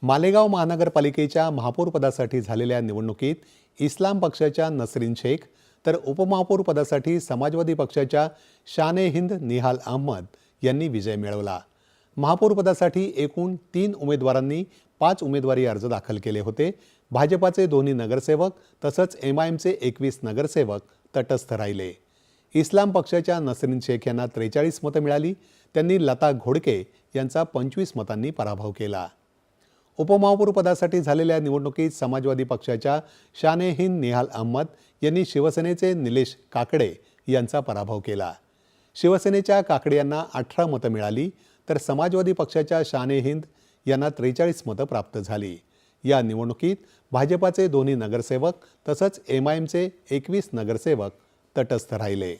मालेगाव महानगरपालिकेच्या महापौर पदासाठी झालेल्या निवडणुकीत इस्लाम पक्षाच्या नसरीन शेख तर उपमहापौर पदासाठी समाजवादी पक्षाच्या शान-ए-हिंद निहाल अहमद यांनी विजय मिळवला। महापौर पदासाठी एकूण 3 उमेदवारांनी 5 उमेदवारी अर्ज दाखल केले होते। भाजपाचे दोन्ही नगरसेवक तसंच एमआयएमचे 21 नगरसेवक तटस्थ राहिले। इस्लाम पक्षाच्या नसरीन शेख यांना 43 मतं मिळाली। त्यांनी लता घोडके यांचा 25 मतांनी पराभव केला। उपमहापौर पदासाठी झालेल्या निवडणुकीत समाजवादी पक्षाच्या शान-ए-हिंद निहाल अहमद यांनी शिवसेनेचे निलेश काकडे यांचा पराभव केला। शिवसेनेच्या काकडे यांना 18 मतं मिळाली तर समाजवादी पक्षाच्या शान-ए-हिंद यांना 43 मतं प्राप्त झाली। या निवडणुकीत भाजपाचे दोन्ही नगरसेवक तसंच एमआयएमचे 21 नगरसेवक तटस्थ राहिले।